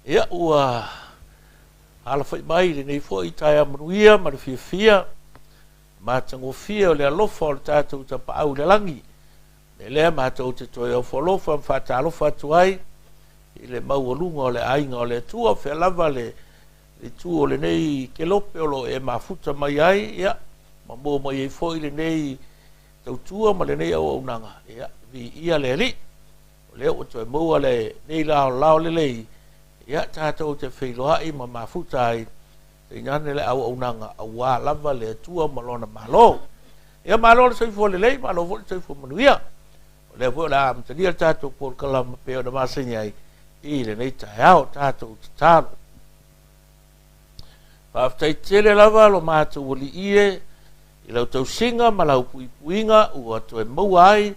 ia ua ala fai mai le nei fo i tai amanuia ma le fia ma tangofia o le alofa o le tātou ta paau le langi e lea mātou te toi au wholofa ma whatalofa atu ai i le maualunga o le ainga o le tua whea lava le tua o le nei ke lope o lo e mafuta mai ai ia ma mua mai e fo i le nei tau tua ma le nei au aunanga ia vi ia le li o leo o toi mua le nei lao le lei ia tātou te whailoai ma mafuta ai te ngane le au aunanga a wā lava le tua malona malo ia malo le soifo le lei malo vo le soifo manuia o le vo la amtania tātou por kalama peo na masenya ai i le nei tae au tātou te tālo whaftai tele lava lo mātou wali ie i lau tau singa ma lau puipuinga ua toe maua ai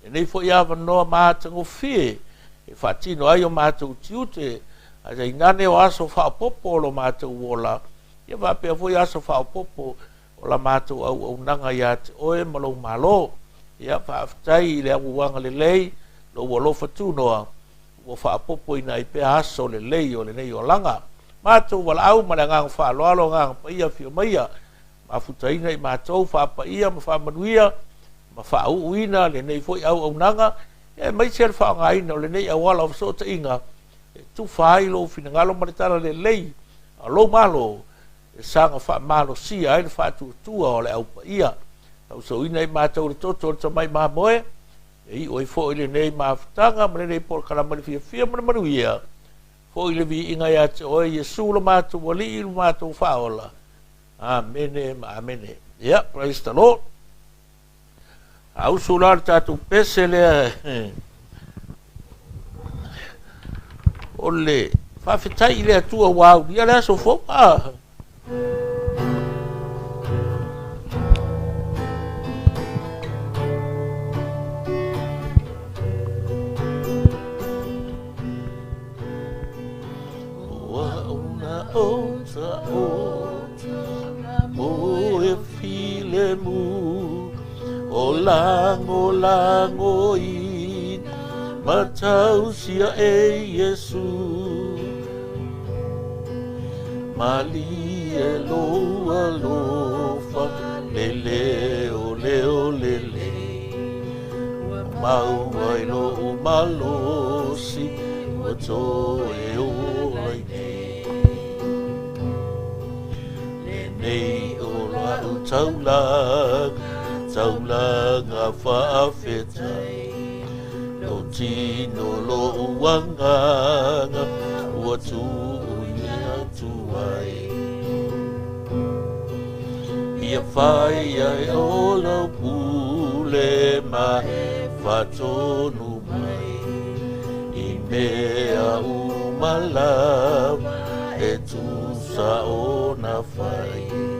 e nei fo ia wanoa mātango fie e whatino ai o mātou tiute a te ngane o aso whaopopo lo mātou wola ia wapea fo i aso whaopopo o la mātou au nanga ia te oe malo malo ia whaftai i le aguanga le lei lo walofa tūnoa ua whaopopo ina i pea aso le lei o le nei o langa mātou wala au ma le ngang whaaloalo ngang paia fio maia ma futaina i mātou whapaia ma whamanuia ma whauuina le nei fo i au nanga e mai se fa nga ina le nei awala o so inga tu fai lo fina ngalo maritala le lei a lo malo e sanga fa malo si ai fa tu o le au ia au so ina i matou le toto to mai ma moe e i o fo ile nei ma ftanga ma le nei por kala ma fia ma manuia fo ile vi inga ya o Yesu lo matou wali lo matou fa ola amen amen yeah praise the Lord au sular tatu pesele ole fa fitai le tua wow dia la so fo Lango i matau sia e Yesu mali e lofa lele mau ai no malosi o to e o ai nei o la taula nga whaafetai no tino lo uanga ua tu ia tuai ia whai ai o lau pule ma whatonu mai i mea umalau e tu sa o na whai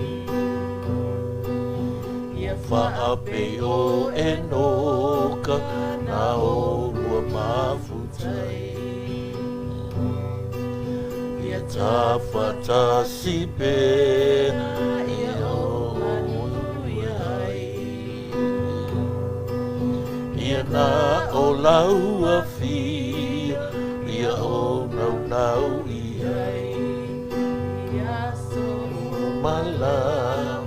Whaape o enoka na o lua mafutai Ia tawhata sipe ia o iai Ia na o laua fi ia o nau iai Ia so malau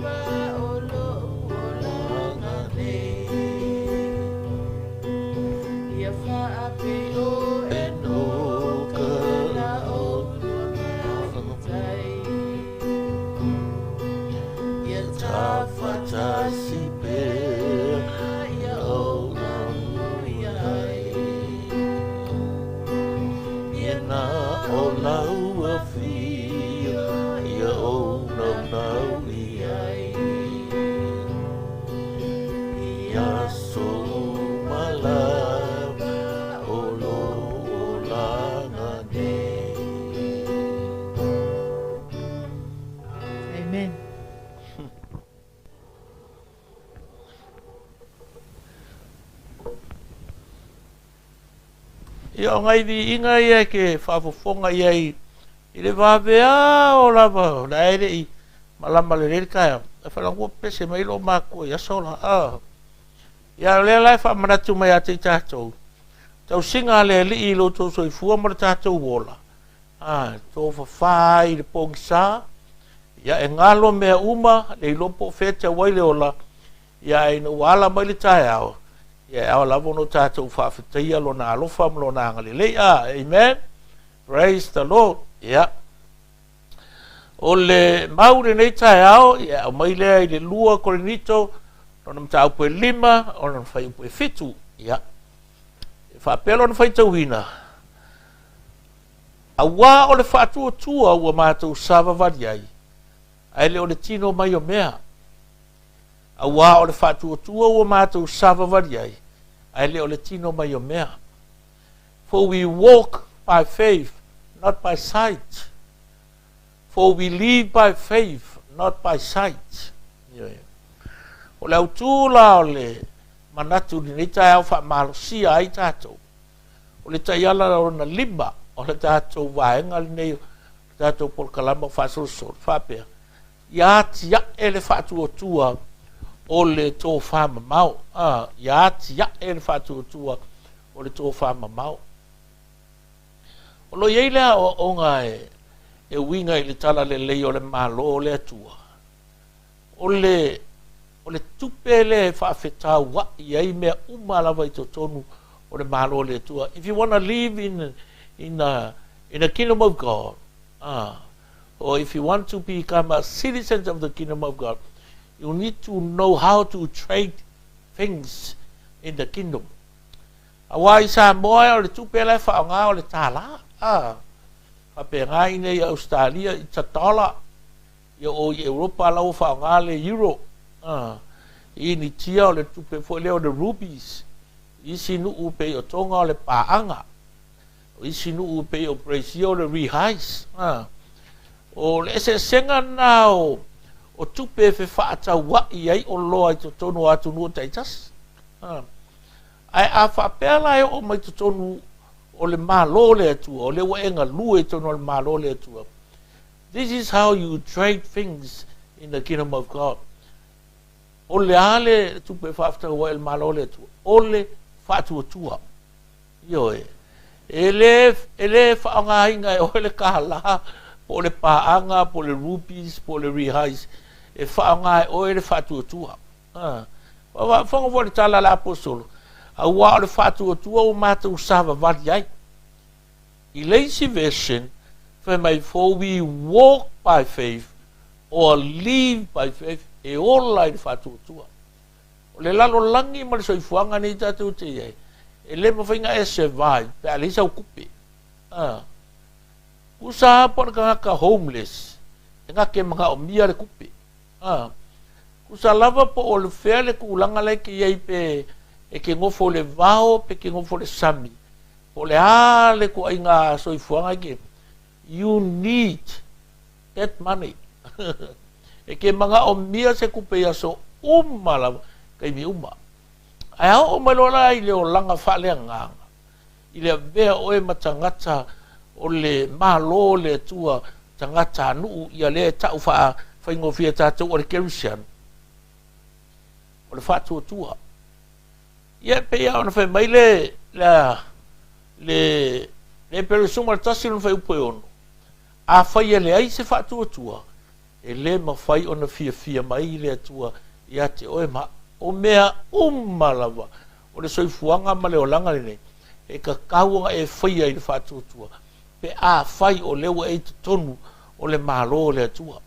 Ia o ngai vi inga ia ke whaafofonga ia i le wawea o lava na ere i malama le rere kaya e whanangua pese mai lo mako ia sola ia lea lai whaamanatu mai a te tātou tau singa le li i lo tō soifua mara tātou wola tō whawhai le pōngisa, ia e ngalo mea uma, le lopo whetia waile ola, ia e no wala mai le tae ao, ia e ao lavo no tātou whawhitaia lo nā alofa lo nā ngalilea, amen, praise the Lord, ia. O le maure nei tae ao, ia o mai lea i le lua korinito, ona mta upo e 5, ona whai upo e 7, ia. E whapelo na whai tauhina. A wā o le whātua tua ua mātou sāwa wari ai. Ai le o le tino mai o mea. A wā o le whātua tua ua mātou sāwa wari ai. Ai le o le tino mai o mea. For we walk by faith, not by sight. For we live by faith, not by sight. O le autūla o le manatu ni nei tai au wha malosia ai tātou. O le tai ala o na 5. O le tātou waenga nei tātou polkalama whasorosoro whapea. Ia tia e le whātua tua o le tō whama mau. Ia tia e le whātua tua o le tō whama mau. O lo iei lea o ngā e winga i le tala le lei o le malo o le atua. O le tupe le whaafetau wa iei mea umalawa i tonu o le malo o le atua. If you want to live in the kingdom of God, or if you want to become a citizen of the kingdom of God, you need to know how to trade things in the kingdom. Awai sa moa o le tupe le whaonga o le tala. Hape ngai nei Australia i tatola. Ia o i Europa lau whaonga le euro. I ni tia o le tupe fo leo le rubies. I sinu upe o tonga o le paanga. I sinu upe o preisio le rehais. O le se senga nao o tupe fe whaata wa i ai o loa i to tonu atu nua taitas. Ai a whapela e o mai to tonu o le malo le atua, o le waenga lue tonu o le malo le atua. This is how you trade things in the kingdom of God. O le ale tupe whafta wa el malo le atua. O le whaatua tua. Io e. Ele whaanga inga e o le kahala, po le paanga, po le rupees, po le rehais, e whaanga e o le whaatua tua. Whanga wale tala la apostolo. A wā o le whaatua tua o mātou sāwa wari ai. I lazy version, for we walk by faith, or live by faith, e ola i le whaatua tua. O le lalo langi ma le soifuanga ni tātou te iei. E le mawhainga e survive, pe alisa o kupe. Kusa hapo na ngaka homeless, e ngake mga o mia le kupe. Kusa lava po o le whea le kuulanga le ki iei pe e ke ngofo le vao, pe ke ngofo le sami. Po le le ku ai ngā soifuanga ke. You need that money. E ke mga o mia se kupe ya so lava, kai mi uma. Ai hao o malora i le o langa whale nganga. I le vea oe matangata o le malo le tua tangata nuu i a le tau whaingofia tātou o le Kerusian. O le whātua tua. Ia pea ona whai mai le peresuma tasi ona whai upo e ono. A whai le ai se whātua tua. E le ma whai ona fia mai le tua i ate oe ma. O mea umalawa. O le soifuanga ma le o langa le nei. E ka kauanga e whaia i le whātua tua. Pe a whai o lewa e tonu o le malo le atua.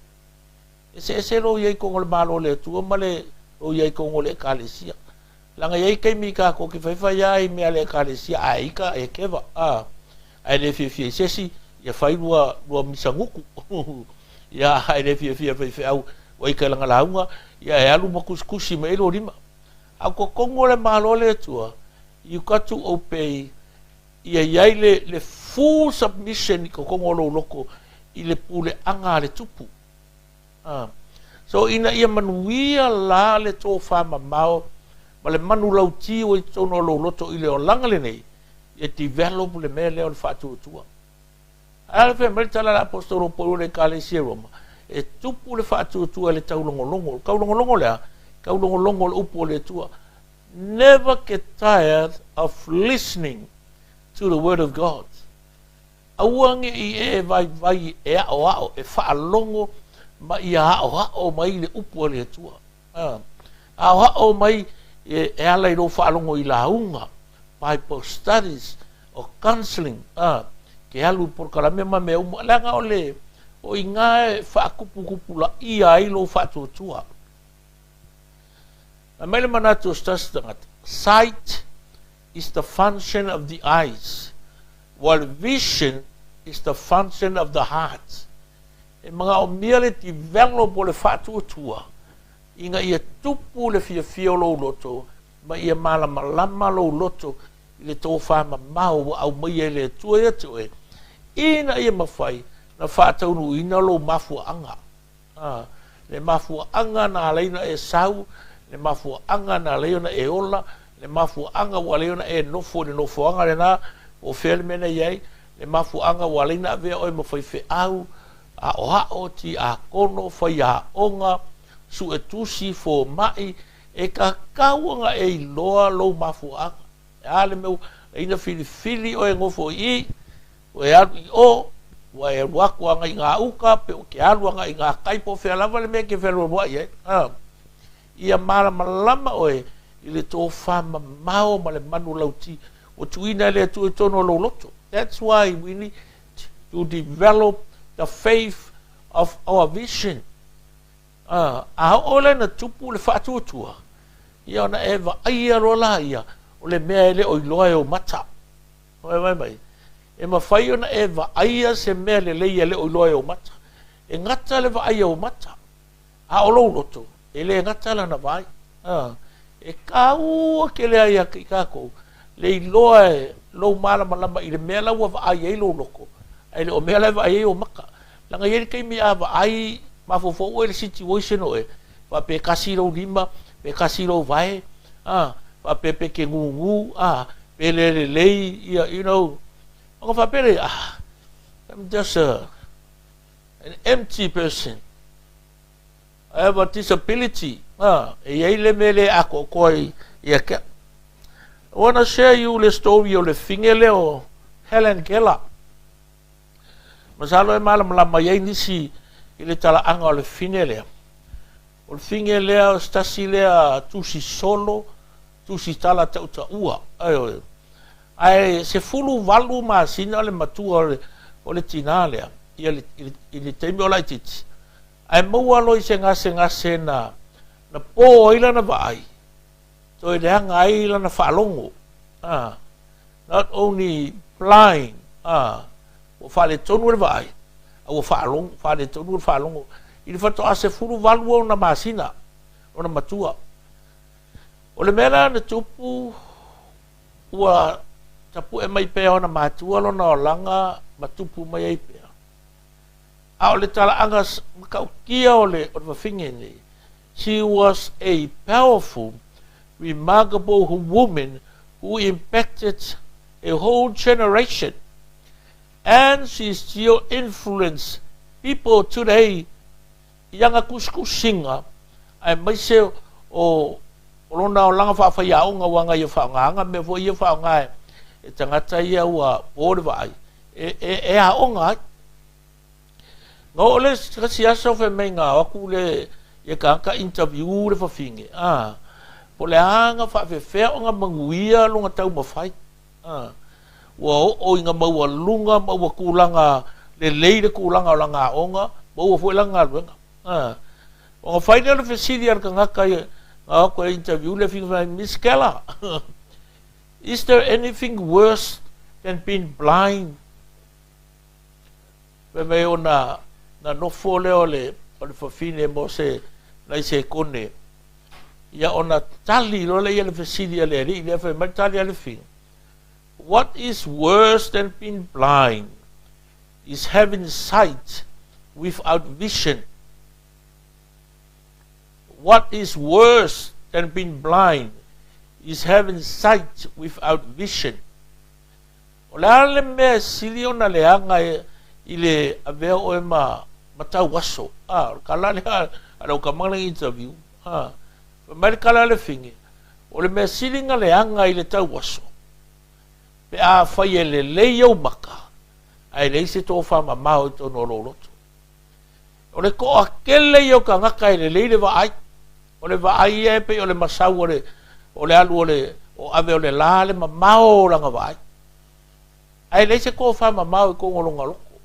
E se ro iei kongo le malo le atua ma le ro iei kongo le ekalesia. Langa iei kei mika ko ki whaiwhai ai mea le ekalesia a ika e kewa. Ai le fia sesi ia whai rua misanguku. Ia ai le fia au o ika langa launga. Ia e alu makuskusi me ilo rima. A ko kongo le malo le atua. You got to obey. Ia iai le full submission i ko kongo lo loko i le pule anga le tupu. So ina ia manuia la le tō whama mao ma le manu lauti o i tono lo loto i le o langa le nei i develop le mea leo le whātua tua. Ala whea meritala la apostolo polo le kālesia Roma. E tupu le whātua tua le taulongolongo. Kaulongolongo lea, kaulongolongo le upo le tua. Never get tired of listening to the word of God. auange i vai e ao e whaalongo ma i ao mai le upu le atua. Ao mai e ala i ro whaalongo i launga, Bible studies, o counseling, ke alu por kalame ma me langa ole o inga e whaakupu la i ai lo whaatuatua. Na mele manatu stas sight is the function of the eyes, while vision is the function of the heart. E mga o mea le develop o le whaatuatua, inga ia tupu le fia lo loto, ma ia malama lo loto, i le tō whama mau au mai le tua ia tue, ina ia mawhai, na whaataunu ina lo mafua anga. Le mafua anga na leina e sau, le mafua anga na leina e ola, le mafua anga wa leina e nofo anga le na, o whele mena iei, le mafua anga wa leina vea oi mawhai whe au, a oha o ti a kono, whai a onga, su e tusi fo mai, e ka kauanga e loa lo mafua anga. E ale meu, e ina fili o e ngofo i, o e alu i o, wa e waku anga i ngā uka, pe o ke alu anga i ngā kaipo whea lava le mea ke whea roa i e. Ia malama oe, i le tō whama mao ma le manu lauti, o tuina le tu e tono lo loto. That's why we need to develop the faith of our vision. A ole na tupu le whaatuatua. Ia ona e wa aia rola ia, o le mea ele o iloa o mata. Mai. E mawhai ona e wa aia se mea le leia le o iloa o mata. E ngata le wa aia o mata. A olo loto. E le ngata la na vai. E ka ua ke le aia ki kako. Le iloa e lo malama i le mea la ua wa aia i lo loko. E le o mea la wa aia o maka. Langa yeri kei mea wa ai mafofo o le situation o e. Wa pe kasi lo lima, pe kasi lo vai. Wa pe ke ngungu, pe le lei, you know. Maka wa pere, I'm just an empty person. I have a disability. E iei le mele ako koi ia ke. I want to share you the story o le fingele o Helen Keller. Masalo e malama iei nisi i le tala anga o le fingele. O le fingele o stasi lea tusi solo, tusi tala tauta ua. Ai se fulu walu ma sina le matua o le tina lea. I le teimi o lai titi. Ai maua loi se ngase na po ila na vai. So i leanga ai ila na whalongo. Not only blind, o whale tonu le vai. O whale tonu le whalongo. I le whato a se fulu walu o na masina, o na matua. O le mera na tupu ua tapu e mai pea o na matua lo na o langa matupu mai ai pea. A o le tala anga makaukia o le wawhinge nei. She was a powerful, remarkable woman who impacted a whole generation. And she still influences people today. Ianga kuskusinga, ai mai se o lona o langa whawhai aonga wanga ia whaonganga, me fo ia whaonga e tangata ia ua ore vai. E aonga ai. Ngā ole kasi asa whai mei ngā waku le ia ka interview le whawhinge. Po le anga whawhewhea o ngā manguia longa tau mawhai. Ua o inga maua lunga, maua kulanga, le leire kulanga o langa aonga, maua fwe langa luenga. O ngā whaine le whesiri ar ka ngaka ngā waku e interview le whinga Miss Keller. Is there anything worse than being blind? Pe mei o na nofo leo le o le whawhine mo se lai se kone. Ia o na tali lo le ia le whesiri le ri, le whai mai tali ale whinga. What is worse than being blind is having sight without vision. What is worse than being blind is having sight without vision. O le ale mea sili o na le anga i le avea o e matau waso. Ka lale ala o ka mangana interview. Mai ka lale whinge. O le mea sili nga le anga i le tau waso. Pe a whai e le lei au maka. ai le se tō wha mamau tō no roloto. O le ko a kele i o ka ngaka i le leile wa ai. O le wa ai e pe o le masau o le alu o ave o le la le mamau langa wa ai. Ai le se ko wha mamau i ko ngolonga loko.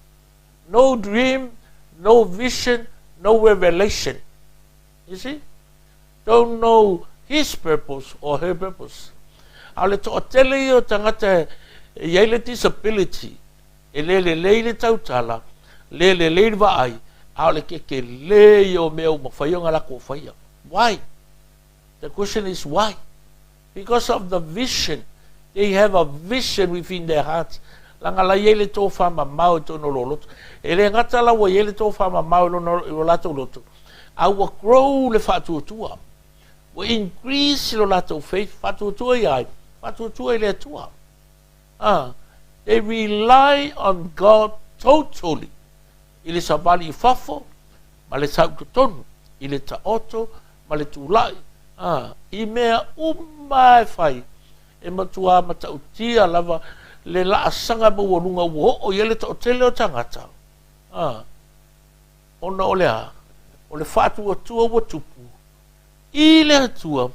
No dream, no vision, no revelation. You see? Don't know his purpose or her purpose. A le to tele i o tangata i le disability. E le tautala, le wa ai. A le ke le i o mea o mawhaiunga lako whaia. Why? The question is why? Because of the vision. They have a vision within their hearts. Langa la yele tō whama mau tō no loloto. E le ngata la wa yele tō whama mau lo lato loto. I will grow le whatuatua. Will increase lo lato faith. Whatuatua i ai. Whatuatua i le atua. They rely on God totally. I le sabali i whafo. Ma le tau tonu. I le taoto. Ma le tūlai. I mea umai whai. E matua matautia lava. Le la asanga mo wonunga wo o yele to tele o tangata. Ona olea. O le whātua tua wa tupu. I le atua.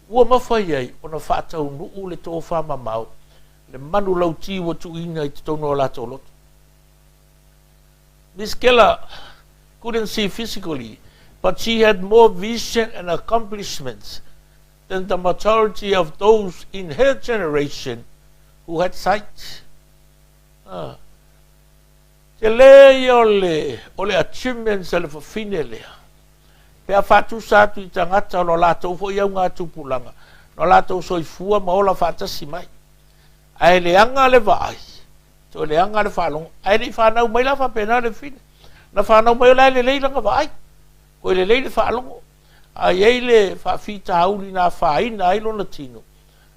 Ua mawhai ai. Ona whātau nuu le tō whama mau. Le manu lau ti wa tu inga I te tono o lato loto. Miss Keller couldn't see physically, but she had more vision and accomplishments than the majority of those in her generation who had sight. Te le o le achievements le whawhine lea. Pea whatu sātu I tangata no lātou fo iau ngā tupulanga. No lātou soifua ma ola whātasi mai. Ai le anga le vai. To le anga le whalong. Ai le whanau mai la whapena le whine. Na whanau mai la le leilanga vai. Ko le leile whalongo. Ai ei le whawhita hauri nā whaina ai lona tino.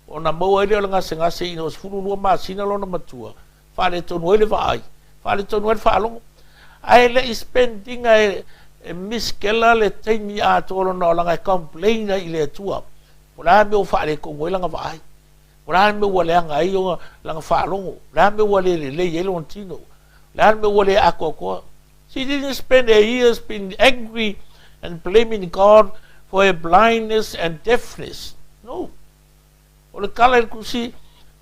O na mau ele o nga se ino sfulu lua masina lona matua. Whale tonu ele vai. Whale tonu ele whalongo. Ai le spending ai Miss Keller le teimi a tolo na langa complain I le tua. Ora me o whale kongo langa vai. Ora me o le anga ai o langa whalongo. Ora me o le ele on tino. Ora me o le akoko. She didn't spend her years being angry and blaming God for her blindness and deafness. No. O le kala kusi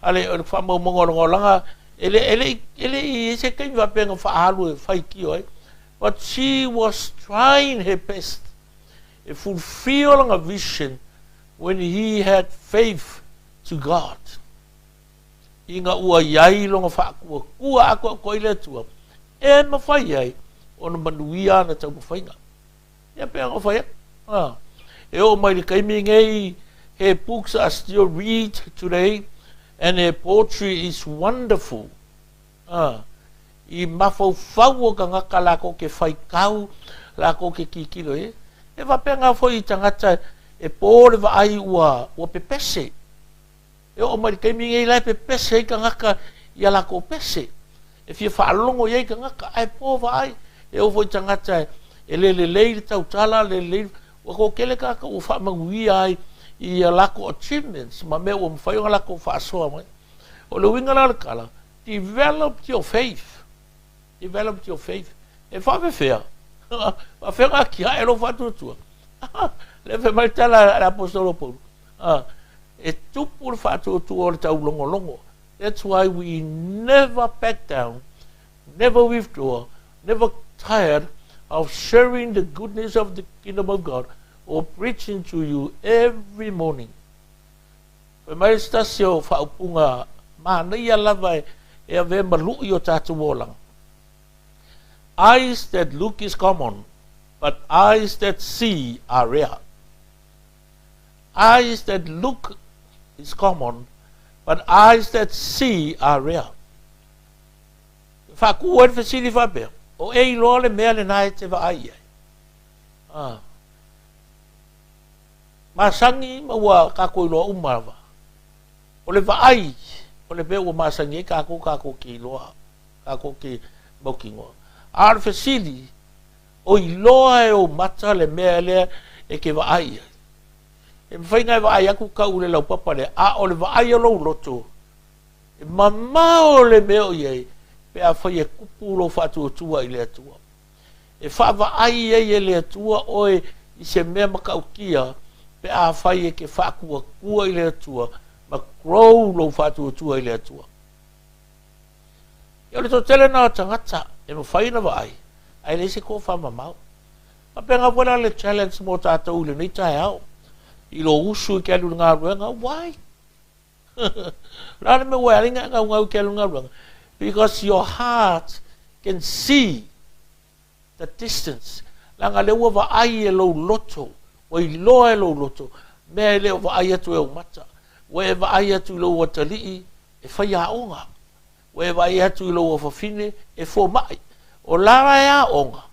ale o famo mongolanga ele se kai va penga fa halu fai ki oi, but she was trying her best to fulfill a vision when he had faith to God. Inga ua yai longa fa kua ako ko ile tua e ma fai ai ona manuia na tau fainga ya penga fai e o mai kai mi ngai. Her books are still read today, and her poetry is wonderful. I mafau fau ka ngaka lako ke whai kau, lako ke kikiro e. E wapenga fo I tangata e pōre wa ai ua pepese. E o mari kaimi ngai lai pepese ka ngaka I lako pese. E fia whaalongo iei ka ngaka ai pō wa ai. E o fo I tangata e le tautala, le wako kele kaka u whamanguia ai. I lako achievements, ma mea ua mwhaiunga lako whaasoa mai. O le winga la kala, developed your faith. Developed your faith. E whawewhea. Whawhenga ki hae lo whatutua. Le whe mai tala la apostolo Paul. E tupu le whatutua o le tau longo. That's why we never back down, never withdraw, never tired of sharing the goodness of the kingdom of God or preaching to you every morning. Mai stasio whaupunga mana ia lava e ave malu I o tātou wolang. Eyes that look is common, but eyes that see are rare. Eyes that look is common, but eyes that see are rare. Whakua e whasiri whapea. O ei loa le mea le nai te wa ai ai. Masangi maua kako I loa umarawa. O le vaai, o le pe ua masangi kako ki loa, kako ki maukingoa. Ar fesili, o I loa e o mata le mea lea e ke vaai. E mwhainga e vaai aku kau le lau papa le, a o le vaai o lau loto. E mamao le mea o iei, pe a fai e kupu lo whātua i le atua. E whaava ai e le atua oe i se mea makaukia pe a fai e ke whakua kua i le atua ma grow lo whātua i le atua. Ia le tōtele nā tangata e ma whaina wa ai le se ko whama mau. Ma penga wera le challenge mo tātou le nei tai au. I lo usu i ke alu ngā ruenga, why? Rāne me wea ringa ngau ke alu ngā ruenga. Because your heart can see the distance. Langa le ua wa ai e lo loto, wa i loa e lo loto, mea le wa ai atu e umata. Wa e wa ai atu i lo wa talii, e whai a onga. Wa e wa ai atu i lo wa whawhine, e fō mai. O lara e a onga.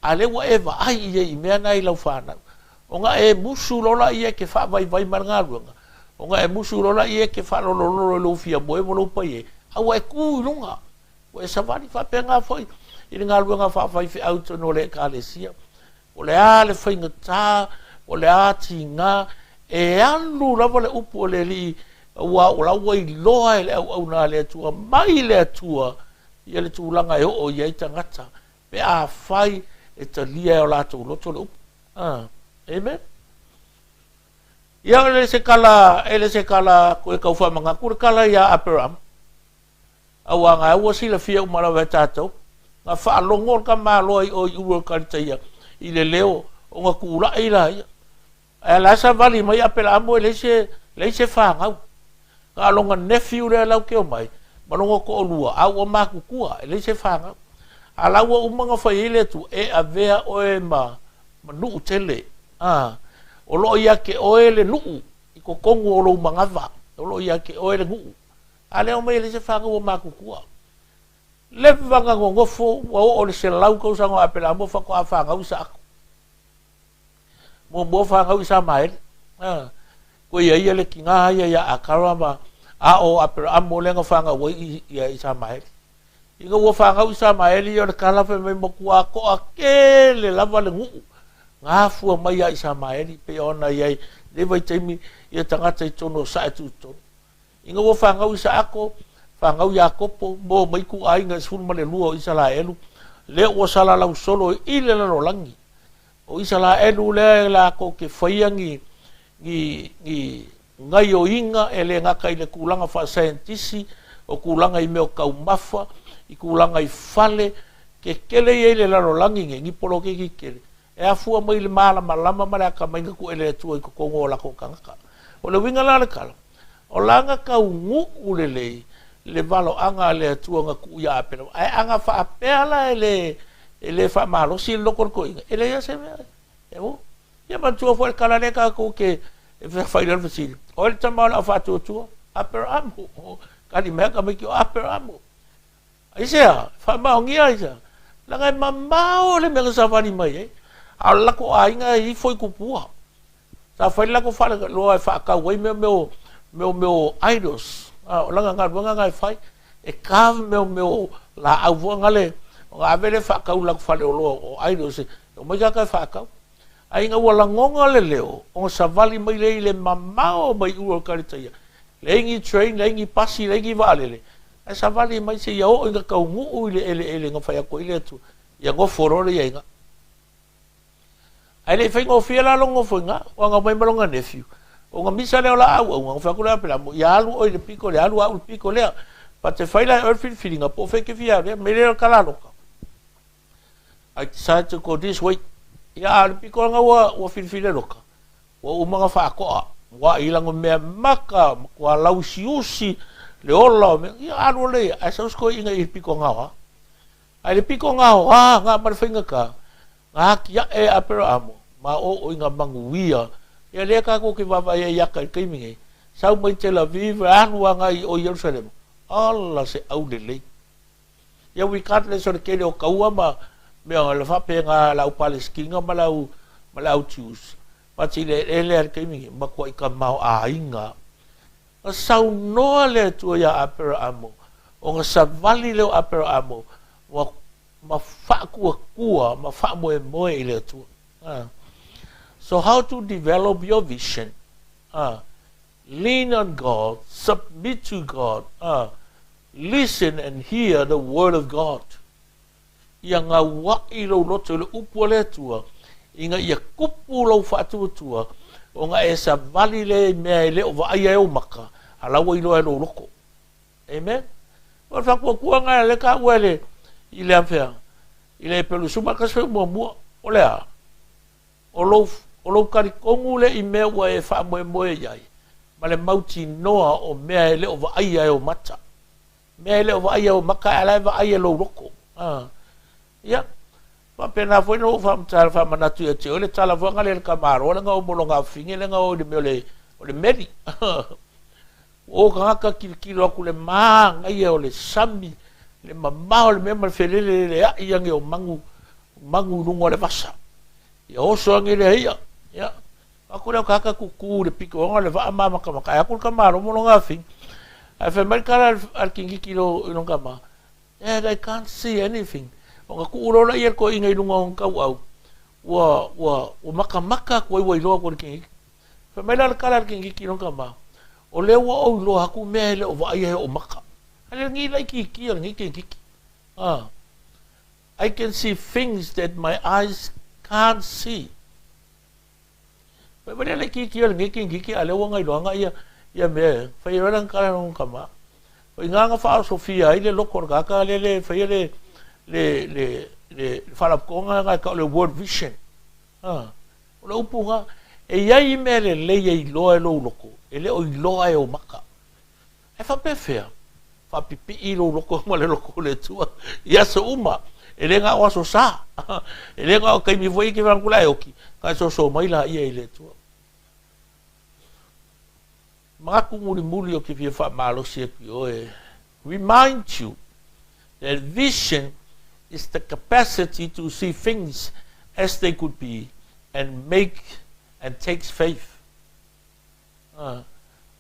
A le wa e wa ai e i mea nai lau whanau. Onga e musu lola i e ke wha vai maranga ruanga. Onga e musu lola i e ke wha lolo lo fia moe mo lo pai e. Awa e kū lunga. Wa e savani wha penga foi. I ngā ruanga wha vai fi auto no le ka le sia. O le a le whainga tā, o le a ti ngā. E anu rawa le upu o le li. Wa o la wai loa e le au nā le atua. Mai le atua. I le tūlanga e o i eita ngata. Pe a whai e ta lia e o lātou loto le upu. Amen. Ia ele se kala ko e kau wha manga kura kala ia Abraham. Awa ngā ua sila fia umara wai tātou. Ngā wha longor ka māloa i o i ua karitaia. I le leo o ngā kura i la ia. E lasa vali mai Abraham o le se whangau. Ngā longa nephew le lau keo mai. Manonga ko o lua. Au o māku kua. Le se whangau. A laua umanga whai ile tu e a vea o e ma nuu tele. O lo ia ke oe le nuu. I ko kongu o lo mangava. O lo ia ke oe le nuu. A leo mai le se whanga o mākukua. Le vanga ngofo wa o le se lau kau sango a pela mo whako a whanga usa ako. Mo whanga usa maere. Ko ia le ki ngā ia a karama a o a pela amo lenga whanga wa ia isa maere. Inga ua whanga usa maere i o le kalawe me mokua ko a ke le lava le nuu. Ngā fua mai a isa maeri pe ona iai le vai teimi i a tangata i tono sa e tūtono. Inga wo whangau isa ako, whangau ia kopo, mo mai ku a inga sun ma le lua o isa la elu, le o sala lau solo i le lano langi. O isa la elu le la ko ke whaiangi ngai o inga e le ngaka i le kulanga wha scientisi, o kulanga i meo kau mafa, i kulanga i fale, ke kele i le lano langi nge, ngi polo ke ki kele. E a fua mai le malama lama mara ka mainga ku ele atua i kukongo o lako kangaka. O le winga la le kala. O langa ka ungu ulelei le valo anga le atua nga ku ia apena. Ai anga wha apeala ele wha malo si loko ko inga. Ele ia se mea. E mo? Ia mantua fua le kala le ka ku ke e whairal vasili. O ele tamau la wha tua apera amu. Kani mea ka miki o apera amu. Aisea, wha maongia aisea. Langa e mamao le mea savani mai eh. A lako a inga i foi kupua. Sa fai lako whale loa e whaka wai meo idols. O langa ngā ruanga ngai whai. E kāwe meo la au vua ngale. O ngā vele whakau lako whale o loa o idols. O mai kakai whakau. A inga ua langonga le leo. O sa vali mai le le mamao mai ua karitaia. Le ingi train, le ingi pasi, le ingi waalele. A sa vali mai se ia o inga kau nguu ele ngā whai ako ile atu. Ia ngō forore ia inga. Ai le fai ngofia la longo funga o nga mai malonga nephew o nga misa le la au o nga fa kula pela mo ya alu o le pico le alu au pico le pa te fai la feeling po fe ke fia le me le kala loka I decided to go this way ya alu pico nga o feel loka o mga fa ko wa ilang me maka ko lau siusi le ola me ya alu le ai sa sko inga i pico nga wa ai le pico nga wa nga mar finga ka nga kia e apera amo ma o inga manguia ia le ka ko ke baba ia yaka kai mingi sau mai Tel Aviv anu nga i o Jerusalem alla se au le le ia wi kat le so ke le o kaua ma me le fa pe nga la Palestina ma la Jews pa ti le kai mingi ma ko i ka mau a inga sau no le tu ia apera amo o nga savali le apera amo wa ma fa kua ma fa moe ile tu so how to develop your vision lean on God, submit to God listen and hear the word of God. Ia ngā wai lau loto le upu le tua, inga ia kupu lau whātua tua, o ngā e sa vali le mea e le o vaia e o maka, halawa ilo e lo loko. Amen? Wa whakua kua ngā le ka uele, i le amwhea, i le pelu sumaka sve mua mua, o lea, o lau karikongu le i mea ua e wha moe moe iai, ma le mauti noa o mea e le o vaia e o mata. Mea e le o vaia o maka, ala e vaia lo loko. Ia, wa pena foi no fa mtala fa manatu e te ole tala vanga le kamaro le nga o molonga finge le nga o le mele o le meri o ka kirikiro ku le ma ngai o le sami le mama o le mema felele le ia nge o mangu lungo le vasa ia o so nge le ia ia aku le ka ku le piko nga le va mama ka maka ku kamaro molonga finge a fe merkala al kingi kilo no kama and I can't see anything. Nga ku urona ia ko inga ilunga o kau au. Wa maka ko i loa ko kingi. Fa mai la kala kingi ki no kama. O le wa o lo haku me le o vai o maka. Ale ngi lai ki ngi kingi. I can see things that my eyes can't see. Fa mai la ki ngi kingi ale wa ngai lo nga ia me. Fa ia ran kala no kama. Fa nga fa Sofia ile lokor ka le fa ile le fala konga nga ka le world vision o le upunga e iai me le i loa e lo loko e le o i loa e o maka e fa pefea fa pipi i lo loko ma le loko le tua ia sa uma e le nga waso sa e le nga o kai mi voi ki vankula e oki ka so mai la ia i le tua mga kumuli o ki fia fa malo si e o e remind you that vision is the capacity to see things as they could be and takes faith. O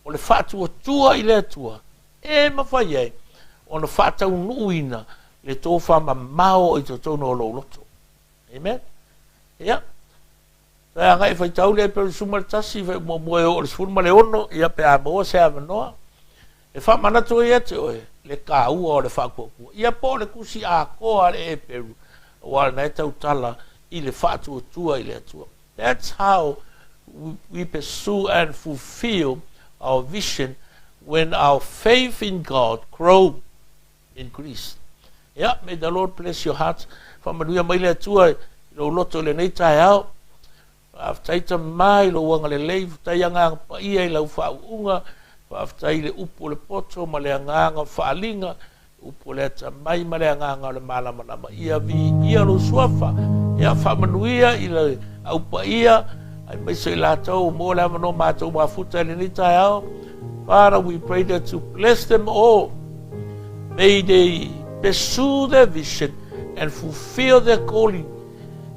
le whātua tua i le tua, e mawhai e, o le whātau nuina le tō whama mao i tō tōno o lo loto. Amen? Ia. Rea ngai whai tau le peru sumaratasi, whai moe o le sfurma le ono, ia pe a moa se a manoa. E whamanatu i ate oe. Le ka ua o le whakokua. Ia po le kusi a koa le e peru. Wala nei tau tala i le whātua tua i le atua. That's how we pursue and fulfill our vision when our faith in God increase. Yeah, may the Lord bless your hearts. Whamanuia mai le atua, lo loto le nei tai au. Aftaita mai lo wanga le leifu, tai anga pa ia i lau whauunga, whaftai le upo le poto, ma le anganga whaalinga, upo le ata mai ma le anganga le malamalama. Ia vi ia lo suafa, ia whamanuia i le aupa ia, ai mai se la tau, mo le amano mātou mafuta le nitai au. Father, we pray that to bless them all. May they pursue their vision and fulfill their calling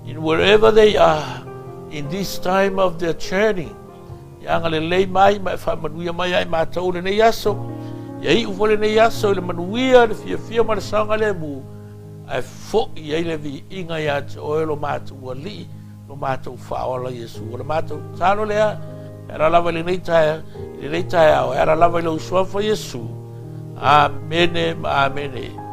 in wherever they are in this time of their journey. Yang ale lei mai whamanuia mai ai mātou le nei aso. Iai ufole nei aso le manuia le fia ma le sanga le mu. Ai fo iai le vi inga ia te oelo mātou a li no mātou whaola Yesu. Le mātou talo lea, era lava le nei tae au, era lava le usua fa Yesu. Amene, amene.